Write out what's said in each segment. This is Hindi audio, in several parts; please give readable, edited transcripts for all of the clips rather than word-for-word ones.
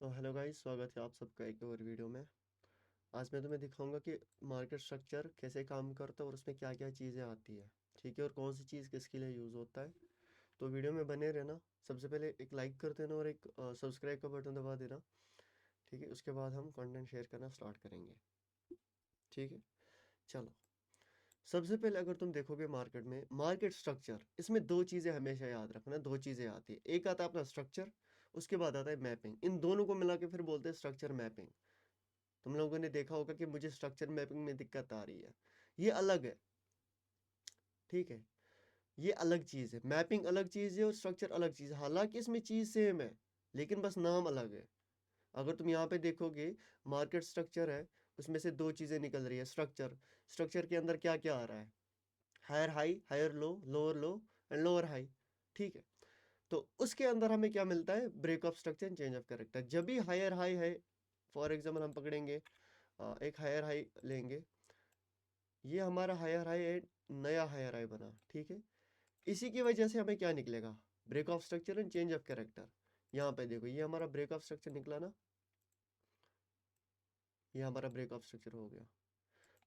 तो हेलो गाइस, स्वागत है आप सबका एक और वीडियो में। आज मैं तुम्हें दिखाऊंगा कि मार्केट स्ट्रक्चर कैसे काम करता है और उसमें क्या क्या चीज़ें आती है। ठीक है, और कौन सी चीज़ किसके लिए यूज़ होता है। तो वीडियो में बने रहना। सबसे पहले एक लाइक कर देना और एक सब्सक्राइब का बटन दबा देना। ठीक है, उसके बाद हम कंटेंट शेयर करना स्टार्ट करेंगे। ठीक है, चलो। सबसे पहले अगर तुम देखोगे मार्केट में मार्केट स्ट्रक्चर, इसमें दो चीज़ें हमेशा याद रखना। दो चीज़ें आती है, एक आता है अपना स्ट्रक्चर, उसके बाद आता है मैपिंग। इन दोनों को मिला के फिर बोलते हैं स्ट्रक्चर मैपिंग। तुम लोगों ने देखा होगा कि मुझे स्ट्रक्चर मैपिंग में दिक्कत आ रही है, ये अलग है। ठीक है, ये अलग चीज़ है। मैपिंग अलग चीज़ है और स्ट्रक्चर अलग चीज़ है। हालांकि इसमें चीज़ सेम है, लेकिन बस नाम अलग है। अगर तुम यहाँ पे देखोगे मार्केट स्ट्रक्चर है, उसमें से दो चीज़ें निकल रही है। स्ट्रक्चर, स्ट्रक्चर के अंदर क्या क्या आ रहा है? Higher high, higher low, lower low and lower high. ठीक है, तो उसके अंदर हमें क्या मिलता है? Break of structure and change of character. जब भी हायर हाई है, फॉर एग्जाम्पल हम पकड़ेंगे, एक हायर हाई लेंगे, ये हमारा हायर हाई है, नया हायर हाई बना। ठीक है, इसी की वजह से हमें क्या निकलेगा? Break of structure and change of character. यहाँ पे देखो, ये हमारा ब्रेक ऑफ स्ट्रक्चर निकला ना, ये हमारा ब्रेक ऑफ स्ट्रक्चर हो गया।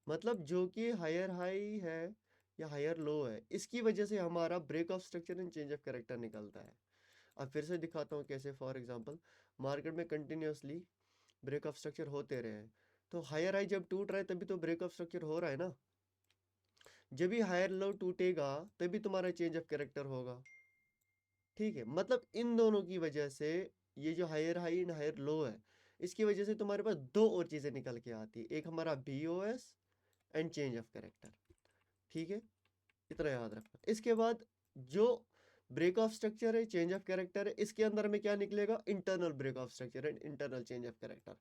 मतलब जो कि हायर हाई है या हायर लो है, इसकी वजह से हमारा break of structure and change of character निकलता है। अब फिर से दिखाता हूँ कैसे। फॉर एग्जांपल, मार्केट में कंटिन्यूअसली ब्रेक ऑफ स्ट्रक्चर होते रहे हैं, तो हायर हाई जब टूट रहा है तभी तो ब्रेक ऑफ स्ट्रक्चर हो रहा है ना। जब भी हायर लो टूटेगा तभी तुम्हारा चेंज ऑफ कैरेक्टर होगा। ठीक है, मतलब इन दोनों की वजह से, ये जो higher high and higher low है, इसकी वजह से तुम्हारे पास दो और चीजें निकल के आती है। एक हमारा BOS and change of character. ठीक है, इतना याद रखना। इसके बाद जो ब्रेक ऑफ स्ट्रक्चर है, चेंज ऑफ कैरेक्टर है, इसके अंदर में क्या निकलेगा? Internal break of structure and internal change of character.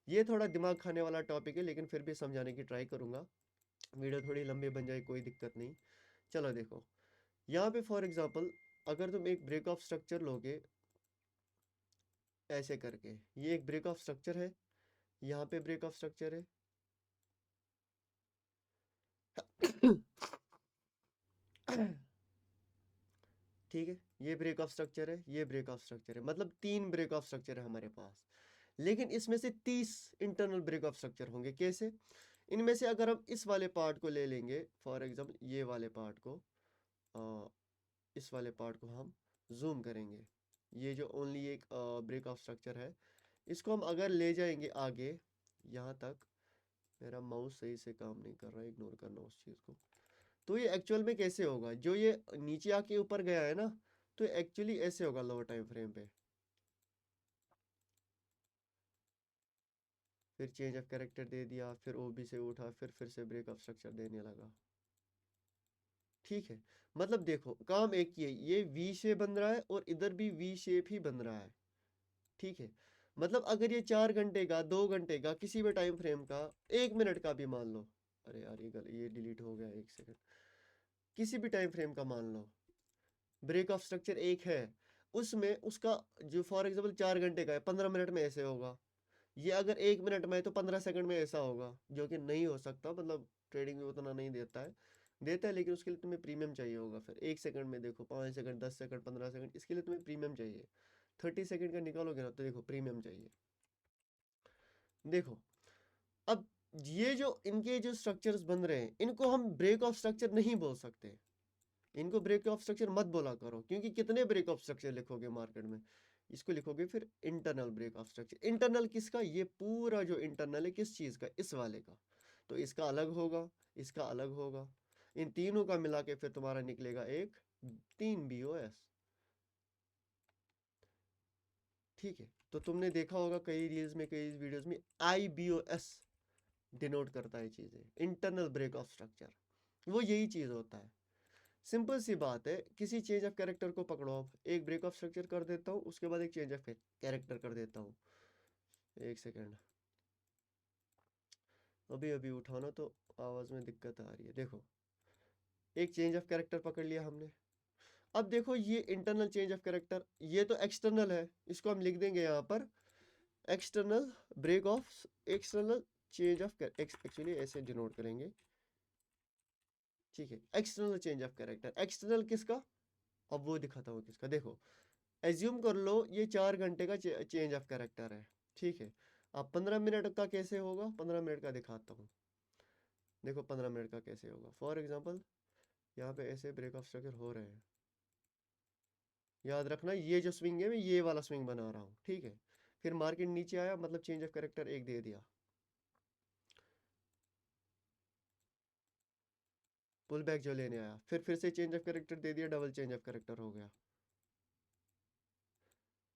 ये थोड़ा दिमाग खाने वाला टॉपिक है, लेकिन फिर भी समझाने की ट्राई करूंगा। वीडियो थोड़ी लंबी बन जाए कोई दिक्कत नहीं। चलो देखो, यहाँ पे फॉर एग्जांपल अगर तुम एक ब्रेक ऑफ स्ट्रक्चर लोगे ऐसे करके, ये एक ब्रेक ऑफ स्ट्रक्चर है, यहाँ पे ब्रेक ऑफ स्ट्रक्चर है। ठीक है, ये ब्रेक ऑफ स्ट्रक्चर है, ये ब्रेक ऑफ स्ट्रक्चर है, मतलब तीन ब्रेक ऑफ स्ट्रक्चर है हमारे पास। लेकिन इसमें से 30 इंटरनल ब्रेक ऑफ स्ट्रक्चर होंगे। कैसे? इनमें से अगर हम इस वाले पार्ट को ले लेंगे, फॉर एग्जाम्पल ये वाले पार्ट को, इस वाले पार्ट को हम जूम करेंगे, ये जो ओनली एक ब्रेक ऑफ स्ट्रक्चर है, इसको हम अगर ले जाएंगे आगे यहाँ तक, मेरा माउस सही से काम नहीं कर रहा है, इग्नोर करना उस चीज़ को। तो ये एक्चुअल में कैसे होगा? जो ये नीचे आके ऊपर गया है ना, तो एक्चुअली ऐसे होगा लोअर टाइम फ्रेम पे। फिर चेंज ऑफ कैरेक्टर दे दिया, फिर OB से उठा, फिर से ब्रेक ऑफ स्ट्रक्चर देने लगा। ठीक है, मतलब देखो काम एक ही है, ये V शेप बन रहा है और इधर भी V शेप ही बन रहा है। ठीक है, मतलब अगर ये 4 घंटे का, 2 घंटे का, किसी भी टाइम फ्रेम का, 1 मिनट का भी मान लो, अरे यार ये डिलीट हो गया, एक सेकंड, किसी भी टाइम फ्रेम का मान लो, ब्रेक ऑफ स्ट्रक्चर एक है, उसमें उसका जो फॉर एग्जाम्पल 4 घंटे का है, 15 मिनट में ऐसे होगा। ये अगर 1 मिनट में है तो 15 सेकंड में ऐसा होगा, जो कि नहीं हो सकता। मतलब ट्रेडिंग में उतना नहीं देता है, देता है लेकिन उसके लिए तुम्हें प्रीमियम चाहिए होगा। फिर 1 सेकंड में देखो, 5 सेकंड, 10 सेकंड, 15 सेकंड, इसके लिए तुम्हें प्रीमियम चाहिए। 30 सेकंड का निकालोगे ना तो देखो प्रीमियम चाहिए। देखो, अब ये जो इनके जो स्ट्रक्चर्स बन रहे हैं, इनको हम ब्रेक ऑफ स्ट्रक्चर नहीं बोल सकते। इनको ब्रेक ऑफ स्ट्रक्चर मत बोला करो, क्योंकि कितने ब्रेक ऑफ स्ट्रक्चर लिखोगे मार्केट में, इसको लिखोगे फिर internal break of structure. Internal किसका? ये पूरा जो इंटरनल है किस चीज का? इस वाले का। तो इसका अलग होगा, इसका अलग होगा, इन तीनों का मिला के फिर तुम्हारा निकलेगा एक 3 BOS। ठीक है, तो तुमने देखा होगा कई रील्स में, कई वीडियोस में IBOS डिनोट करता है चीजें, इंटरनल ब्रेक ऑफ स्ट्रक्चर। वो यही चीज होता है। सिंपल सी बात है, किसी चेंज ऑफ कैरेक्टर को पकड़ो आप, एक ब्रेक ऑफ स्ट्रक्चर कर देता हूँ, उसके बाद एक चेंज ऑफ कैरेक्टर कर देता हूँ। एक सेकेंड, अभी अभी उठाना तो आवाज में दिक्कत आ रही है। देखो, एक चेंज ऑफ कैरेक्टर पकड़ लिया हमने। अब देखो, ये इंटरनल चेंज ऑफ कैरेक्टर, ये तो एक्सटर्नल है, इसको हम लिख देंगे यहाँ पर external break of, external change of, actually ऐसे डिनोट करेंगे। ठीक है, external change of character, external किसका? अब वो दिखाता हूँ किसका। देखो, एज्यूम कर लो ये 4 घंटे का चेंज ऑफ कैरेक्टर है। ठीक है। अब 15 मिनट का कैसे होगा, 15 मिनट का दिखाता हूँ। देखो 15 मिनट का कैसे होगा। फॉर एग्जाम्पल यहाँ पे ऐसे ब्रेक ऑफ स्ट्रक्चर हो रहे हैं। याद रखना ये जो स्विंग है मैं ये वाला स्विंग बना रहा हूँ, ठीक है। फिर मार्केट नीचे आया, मतलब चेंज ऑफ कैरेक्टर एक दे दिया, पुल बैक जो लेने आया, फिर से चेंज ऑफ कैरेक्टर दे दिया, डबल चेंज ऑफ कैरेक्टर हो गया।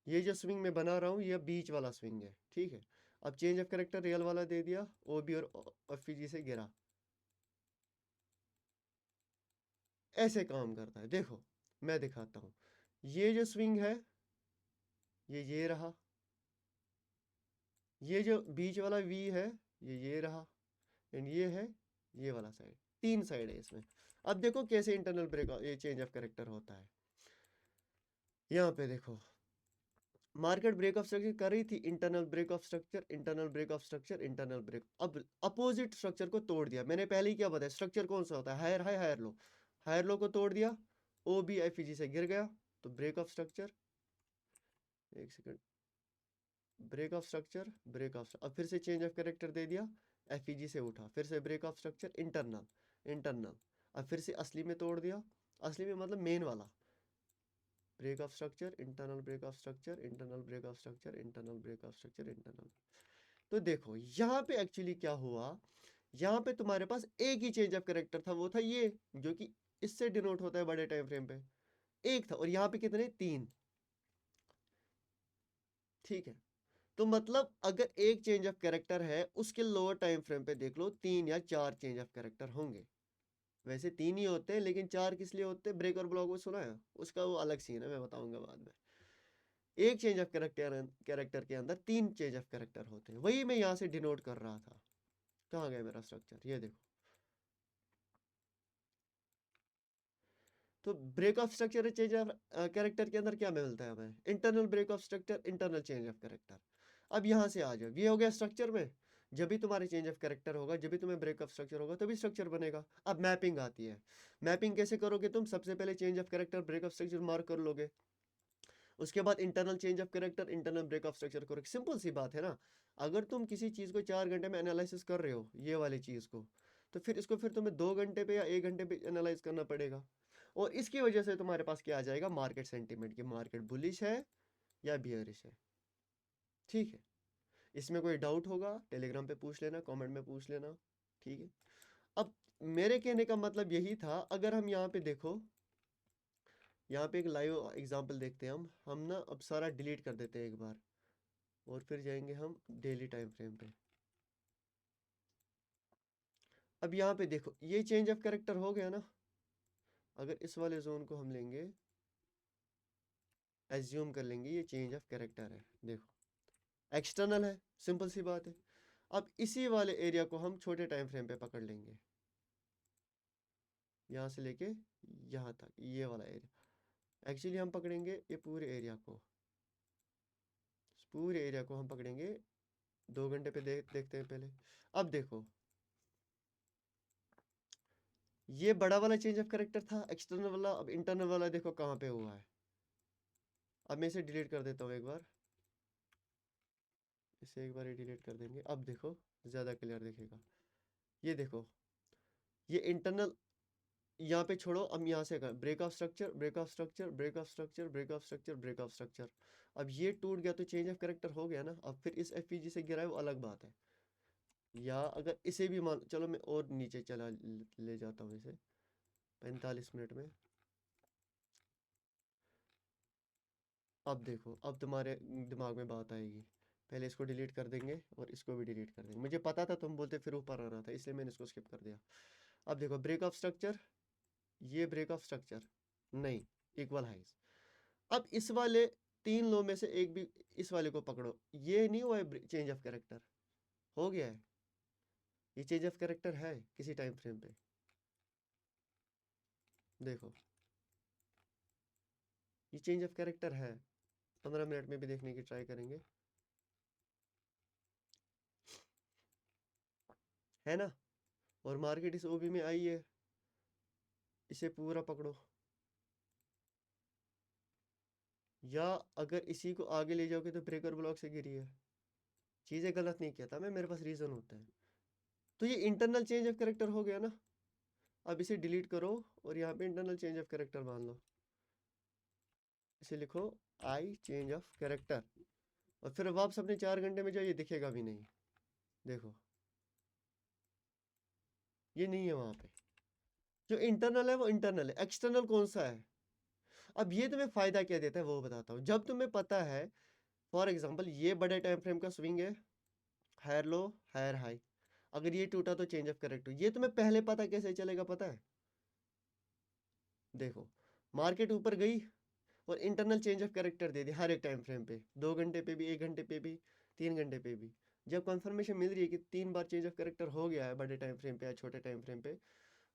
ये जो स्विंग मैं बना रहा हूँ ये बीच वाला स्विंग है, ठीक है। अब चेंज ऑफ कैरेक्टर रियल वाला दे दिया, ओबी और एफईजी से गिरा। ऐसे काम करता है। देखो मैं दिखाता हूँ, ये जो स्विंग है ये रहा, ये जो बीच वाला वी है ये रहा, एंड ये है ये वाला साइड। तीन साइड है इसमें। अब देखो कैसे इंटरनल ब्रेक ये चेंज ऑफ कैरेक्टर होता है। यहाँ पे देखो मार्केट ब्रेक ऑफ स्ट्रक्चर कर रही थी, internal break of structure, internal break of structure, internal break. अब अपोजिट स्ट्रक्चर को तोड़ दिया। मैंने पहले ही क्या बताया, स्ट्रक्चर कौन सा होता है, higher high higher low. Higher low को तोड़ दिया, ओ बी एफ जी से गिर गया, तो ब्रेक ऑफ स्ट्रक्चर, एक second, break of structure, break of, अब फिर से चेंज ऑफ कैरेक्टर दे दिया, एफ जी से उठा, फिर से break of structure, internal, internal, अब फिर से असली में तोड़ दिया, असली में मतलब मेन वाला, break of structure, internal break of structure, internal break of structure, internal break of structure, internal. तो देखो यहाँ पे एक्चुअली क्या हुआ, यहाँ पे तुम्हारे पास एक ही चेंज ऑफ कैरेक्टर था, वो था ये, जो कि इससे डिनोट होता है बड़े टाइम फ्रेम पे, एक था। और यहाँ पे कितने, तीन, ठीक है। तो मतलब अगर एक चेंज ऑफ कैरेक्टर है, उसके लोअर टाइम फ्रेम पे देख लो तीन या चार चेंज ऑफ कैरेक्टर होंगे। वैसे तीन ही होते हैं, लेकिन चार किस लिए होते हैं, ब्रेक और ब्लॉक में सुना है, उसका वो अलग सीन है, मैं बताऊंगा बाद में। एक चेंज ऑफ कैरेक्टर के अंदर तीन चेंज ऑफ कैरेक्टर होते हैं, वही मैं यहाँ से डिनोट कर रहा था। कहाँ गया मेरा स्ट्रक्चर, ये देखो। तो break of structure change of character के अंदर क्या मिलता है हमें, internal break of structure, internal change of character. अब यहाँ से आ जाओ, ये हो गया स्ट्रक्चर में। जब भी तुम्हारे चेंज ऑफ कैरेक्टर होगा, जब भी तुम्हें ब्रेक ऑफ स्ट्रक्चर होगा, तभी स्ट्रक्चर बनेगा। अब मैपिंग आती है। मैपिंग कैसे करोगे तुम, सबसे पहले change of character break of structure mark कर लोगे, उसके बाद internal change of character, internal break of structure करोगे। सिंपल सी बात है ना। अगर तुम किसी चीज़ को 4 घंटे में एनालिसिस कर रहे हो, ये वाली चीज़ को, तो फिर इसको फिर तुम्हें 2 घंटे पे या 1 घंटे पे एनालाइज करना पड़ेगा। और इसकी वजह से तुम्हारे पास क्या आ जाएगा, मार्केट सेंटीमेंट, की मार्केट बुलिश है या बियरिश है, ठीक है। इसमें कोई डाउट होगा टेलीग्राम पे पूछ लेना, कमेंट में पूछ लेना, ठीक है। अब मेरे कहने का मतलब यही था, अगर हम यहाँ पे देखो, यहाँ पे एक लाइव एग्जांपल देखते हैं हम ना अब सारा डिलीट कर देते हैं एक बार, और फिर जाएंगे हम डेली टाइम फ्रेम पे। अब यहाँ पे देखो ये चेंज ऑफ कैरेक्टर हो गया ना। अगर इस वाले जोन को हम लेंगे, एज्यूम कर लेंगे ये चेंज ऑफ कैरेक्टर है, देखो एक्सटर्नल है, सिंपल सी बात है। अब इसी वाले एरिया को हम छोटे टाइम फ्रेम पे पकड़ लेंगे, यहाँ से लेके यहाँ तक, ये वाला एरिया। एक्चुअली हम पकड़ेंगे ये पूरे एरिया को, इस पूरे एरिया को हम पकड़ेंगे। 2 घंटे पे देखते हैं पहले। अब देखो ये बड़ा वाला चेंज ऑफ कैरेक्टर था एक्सटर्नल वाला, अब इंटरनल वाला देखो कहाँ पे हुआ है। अब मैं इसे डिलीट कर देता हूँ एक बार, इसे एक बार ही डिलीट कर देंगे। अब देखो ज़्यादा क्लियर दिखेगा। ये देखो ये इंटरनल, यहाँ पे छोड़ो, अब यहाँ से कर break of structure, break of structure, break of structure, break of structure, break of structure. अब ये टूट गया तो चेंज ऑफ कैरेक्टर हो गया ना। अब फिर इस एफ से गिरा है वो अलग बात है। या अगर इसे भी मान, चलो मैं और नीचे चला ले जाता हूँ इसे 45 मिनट में। अब देखो अब तुम्हारे दिमाग में बात आएगी। पहले इसको डिलीट कर देंगे और इसको भी डिलीट कर देंगे। मुझे पता था तुम बोलते फिर ऊपर आना था, इसलिए मैंने इसको स्किप कर दिया। अब देखो ब्रेक ऑफ स्ट्रक्चर, ये ब्रेक ऑफ स्ट्रक्चर नहीं, इक्वल हाइज। अब इस वाले तीन लो में से एक भी इस वाले को पकड़ो, ये नहीं हुआ है चेंज ऑफ कैरेक्टर, हो गया है। ये चेंज ऑफ कैरेक्टर है किसी टाइम फ्रेम पे, देखो ये चेंज ऑफ कैरेक्टर है। 15 मिनट में भी देखने की ट्राई करेंगे, है ना। और मार्केट इस ओबी में आई है, इसे पूरा पकड़ो, या अगर इसी को आगे ले जाओगे तो ब्रेकर ब्लॉक से गिरी है, चीज़ें गलत नहीं कहता मैं, मेरे पास रीज़न होता है। तो ये इंटरनल चेंज ऑफ कैरेक्टर हो गया ना। अब इसे डिलीट करो और यहाँ पे इंटरनल चेंज ऑफ कैरेक्टर मान लो, इसे लिखो आई चेंज ऑफ कैरेक्टर, और फिर वापस अपने 4 घंटे में जाओ, ये दिखेगा भी नहीं। देखो ये नहीं है वहां पे। जो इंटरनल है वो इंटरनल है, एक्सटर्नल कौन सा है। अब ये तुम्हें फायदा क्या देता है वो बताता हूँ। जब तुम्हें पता है, फॉर एग्जांपल ये बड़े टाइम फ्रेम का स्विंग है, हायर लो हायर हाई, अगर ये टूटा तो चेंज ऑफ कैरेक्टर, ये तुम्हें पहले पता कैसे चलेगा पता है। देखो मार्केट ऊपर गई और इंटरनल चेंज ऑफ कैरेक्टर दे दी हर एक टाइम फ्रेम पे, 2 घंटे पे भी, 1 घंटे पे भी, 3 घंटे पे भी। जब कंफर्मेशन मिल रही है कि 3 बार चेंज ऑफ कैरेक्टर हो गया है बड़े टाइम फ्रेम पे या छोटे टाइम फ्रेम पे,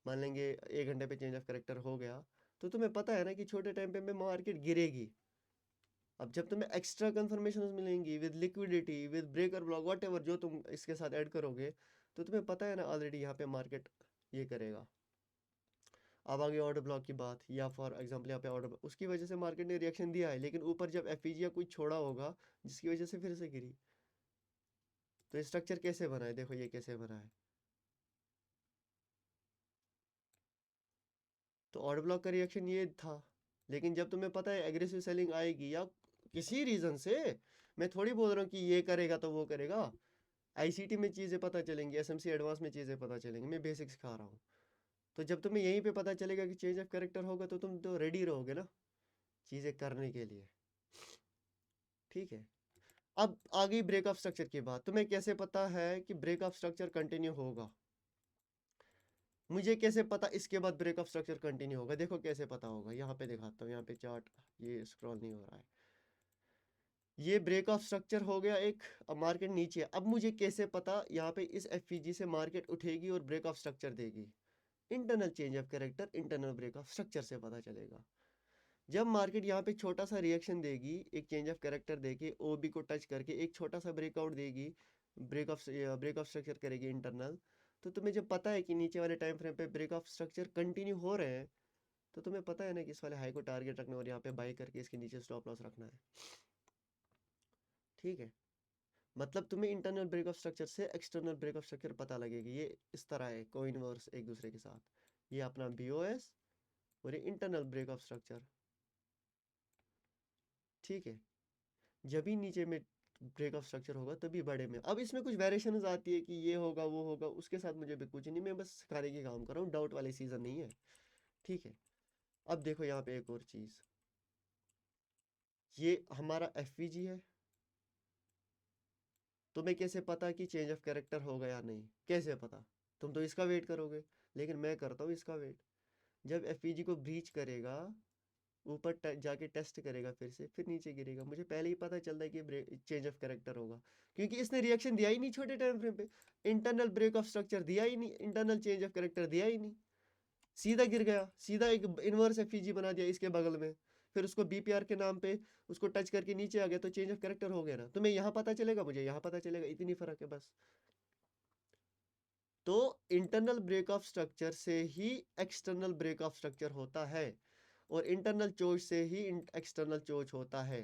मान लेंगे 1 घंटे पे चेंज ऑफ कैरेक्टर हो गया, तो तुम्हें पता है ना कि छोटे टाइम पे मार्केट गिरेगी। अब जब तुम्हें एक्स्ट्रा कंफर्मेशन मिलेंगी with liquidity with breaker block what ever जो तुम इसके साथ ऐड करोगे, तो तुम्हें पता है ना ऑलरेडी यहाँ पे मार्केट ये करेगा। अब आगे ऑर्डर ब्लॉक की बात, या फॉर एग्जांपल यहाँ पे ऑर्डर उसकी वजह से मार्केट ने रिएक्शन दिया है, लेकिन ऊपर जब एफईजी या कुछ छोड़ा होगा जिसकी वजह से फिर से गिरी। तो स्ट्रक्चर कैसे बना है, देखो ये कैसे बना है। तो ऑर्डर ब्लॉक का रिएक्शन ये था, लेकिन जब तुम्हें पता है एग्रेसिव सेलिंग आएगी या किसी रीजन से, मैं थोड़ी बोल रहा हूँ कि ये करेगा तो वो करेगा, आईसीटी में चीज़ें पता चलेंगी, एसएमसी एडवांस में चीज़ें पता चलेंगी, मैं बेसिक सिखा रहा हूँ। तो जब तुम्हें यहीं पे पता चलेगा कि चेंज ऑफ कैरेक्टर होगा, तो तुम तो रेडी रहोगे ना चीज़ें करने के लिए। ठीक है। अब आ गई ब्रेक ऑफ स्ट्रक्चर की बात। तुम्हें कैसे पता है कि ब्रेक ऑफ स्ट्रक्चर कंटिन्यू होगा, मुझे कैसे पता इसके बाद ब्रेक ऑफ स्ट्रक्चर कंटिन्यू होगा। देखो कैसे पता होगा, यहाँ पे दिखाता हूँ, यहाँ पे चार्ट, ये स्क्रॉल नहीं हो रहा है। ये ब्रेक ऑफ स्ट्रक्चर हो गया एक, अब मार्केट नीचे है। अब मुझे कैसे पता, यहाँ पे इस एफईजी से मार्केट उठेगी और ब्रेक ऑफ स्ट्रक्चर देगी। Internal change of character, internal break of structure से पता चलेगा। जब मार्केट यहाँ पे छोटा सा रिएक्शन देगी, एक चेंज ऑफ कैरेक्टर देके ओबी को टच करके एक छोटा सा ब्रेकआउट देगी, ब्रेक ऑफ स्ट्रक्चर करेगी इंटरनल, तो तुम्हें जब पता है कि नीचे वाले टाइम फ्रेम पे ब्रेक ऑफ स्ट्रक्चर कंटिन्यू हो रहे हैं, तो तुम्हें पता है ना कि इस वाले हाई को टारगेट रखना और यहाँ पे बाई करके इसके नीचे स्टॉप लॉस रखना है। ठीक है। मतलब तुम्हें इंटरनल ब्रेक ऑफ स्ट्रक्चर से एक्सटर्नल ब्रेक ऑफ स्ट्रक्चर पता लगेगी। ये इस तरह है कोइनवर्स एक दूसरे के साथ, ये अपना बीओएस और ये इंटरनल ब्रेक ऑफ स्ट्रक्चर। ठीक है। जब भी नीचे में ब्रेक ऑफ स्ट्रक्चर होगा तभी बड़े में। अब इसमें कुछ वेरिएशंस आती है कि ये होगा वो होगा, उसके साथ मुझे भी कुछ नहीं, मैं बस सिखाने की काम कर रहा हूँ, डाउट वाली सीजन नहीं है। ठीक है। अब देखो यहाँ पे एक और चीज, ये हमारा एफवीजी है। तुम्हें कैसे पता कि चेंज ऑफ कैरेक्टर होगा या नहीं, कैसे पता, तुम तो इसका वेट करोगे, लेकिन मैं करता हूँ इसका वेट। जब एफवीजी को ब्रीच करेगा, ऊपर जाके टेस्ट करेगा फिर से, फिर नीचे गिरेगा, मुझे पहले ही पता चलता है कि चेंज ऑफ कैरेक्टर होगा, क्योंकि इसने रिएक्शन दिया ही नहीं छोटे टाइम फ्रेम पे, इंटरनल ब्रेक ऑफ स्ट्रक्चर दिया ही नहीं, इंटरनल चेंज ऑफ कैरेक्टर दिया ही नहीं, सीधा गिर गया, सीधा एक इनवर्स एफईजी बना दिया इसके बगल में, फिर उसको बीपीआर के नाम पे उसको टच करके नीचे आ गया, तो चेंज ऑफ कैरेक्टर हो गया ना। तुम्हें यहाँ पता चलेगा, मुझे यहाँ पता चलेगा, इतनी फर्क है बस। तो इंटरनल ब्रेक ऑफ स्ट्रक्चर से ही एक्सटर्नल ब्रेक ऑफ स्ट्रक्चर होता है, और इंटरनल चोच से ही एक्सटर्नल चोच होता है।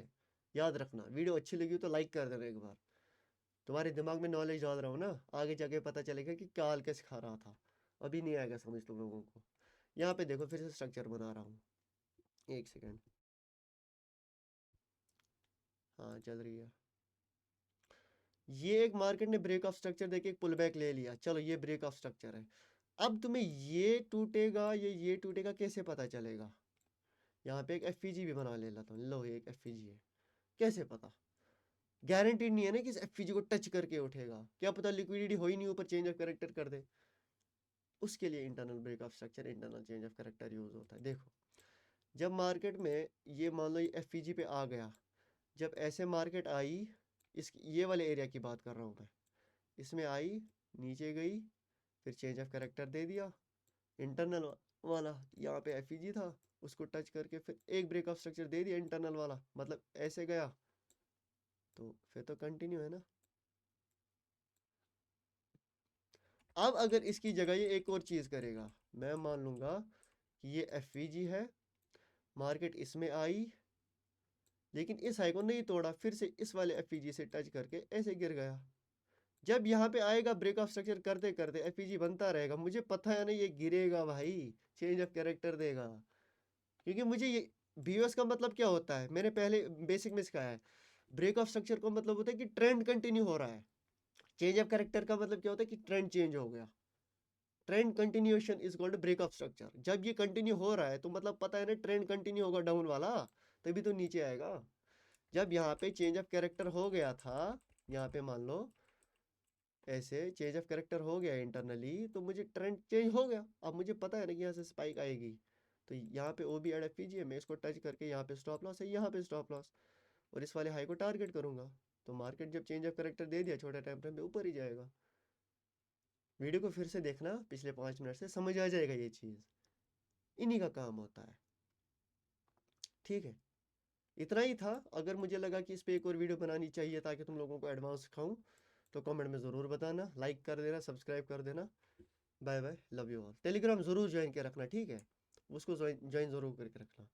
याद रखना। वीडियो अच्छी लगी तो लाइक कर देना एक बार, तुम्हारे दिमाग में नॉलेज डाल रहा हूँ ना, आगे जाके पता चलेगा कि क्या के सिखा रहा था, अभी नहीं आएगा समझ तुम लोगों को। यहाँ पे देखो फिर से स्ट्रक्चर बना रहा हूँ, एक सेकेंड। हाँ चल रही है। ये एक मार्केट ने ब्रेक ऑफ स्ट्रक्चर देके एक पुल बैक ले लिया, चलो ये ब्रेक ऑफ स्ट्रक्चर है। अब तुम्हें ये टूटेगा ये टूटेगा कैसे पता चलेगा। यहाँ पे एक एफईजी भी बना ले लेता हूँ, लो ये एक एफईजी है, कैसे पता, गारंटीड नहीं है ना कि इस एफईजी को टच करके उठेगा, क्या पता लिक्विडिटी हो ही नहीं, ऊपर चेंज ऑफ कैरेक्टर कर दे। उसके लिए internal break of structure, internal change of character use होता है। देखो जब मार्केट में ये मान लो ये एफईजी पे आ गया, जब ऐसे मार्केट आई, इस ये वाले एरिया की बात कर रहा हूँ मैं, इसमें आई, नीचे गई, फिर चेंज ऑफ कैरेक्टर दे दिया, इंटरनल वाला यहाँ पे एफईजी था, उसको टच करके फिर एक ब्रेक ऑफ स्ट्रक्चर दे दिया इंटरनल वाला, मतलब ऐसे गया, तो फिर तो कंटिन्यू है ना। अब अगर इसकी जगह ये एक और चीज करेगा, मैं मान लूंगा कि ये एफवीजी है, मार्केट इसमें आई, लेकिन इस हाई को नहीं तोड़ा, फिर से इस वाले एफवीजी से टच करके ऐसे गिर गया, जब यहाँ पे आएगा ब्रेक ऑफ स्ट्रक्चर करते करते एफपीजी बनता रहेगा, मुझे पता है ना ये गिरेगा भाई, चेंज ऑफ कैरेक्टर देगा। क्योंकि मुझे ये बीओएस का मतलब क्या होता है, मैंने पहले बेसिक में सिखाया है। ब्रेक ऑफ स्ट्रक्चर का मतलब होता है कि ट्रेंड कंटिन्यू हो रहा है। चेंज ऑफ कैरेक्टर का मतलब क्या होता है कि ट्रेंड चेंज हो गया। Trend continuation is called break of structure. जब ये कंटिन्यू हो रहा है तो मतलब पता है ना ट्रेंड कंटिन्यू होगा डाउन वाला, तभी तो नीचे आएगा। जब यहाँ पे चेंज ऑफ कैरेक्टर हो गया था, यहाँ पे मान लो ऐसे चेंज ऑफ कैरेक्टर हो गया इंटरनली, तो मुझे ट्रेंड चेंज हो गया। अब मुझे पता है ना कि यहाँ से स्पाइक आएगी, तो यहाँ पे ओ बी एड एफ है, मैं इसको टच करके यहाँ पे स्टॉप लॉस है, यहाँ पे स्टॉप लॉस, और इस वाले हाई को टारगेट करूंगा। तो मार्केट जब चेंज ऑफ कैरेक्टर दे दिया छोटे टाइम फ्रेम में, ऊपर ही जाएगा। वीडियो को फिर से देखना पिछले 5 मिनट से, समझ आ जाएगा ये चीज़, इन्हीं का काम होता है। ठीक है, इतना ही था। अगर मुझे लगा कि इस पे एक और वीडियो बनानी चाहिए ताकि तुम लोगों को एडवांस सिखाऊं, तो कमेंट में ज़रूर बताना, लाइक कर देना, सब्सक्राइब कर देना। Bye bye, love you all. Telegram ज़रूर ज्वाइन के रखना, ठीक है, उसको ज्वाइन ज़रूर करके रखना।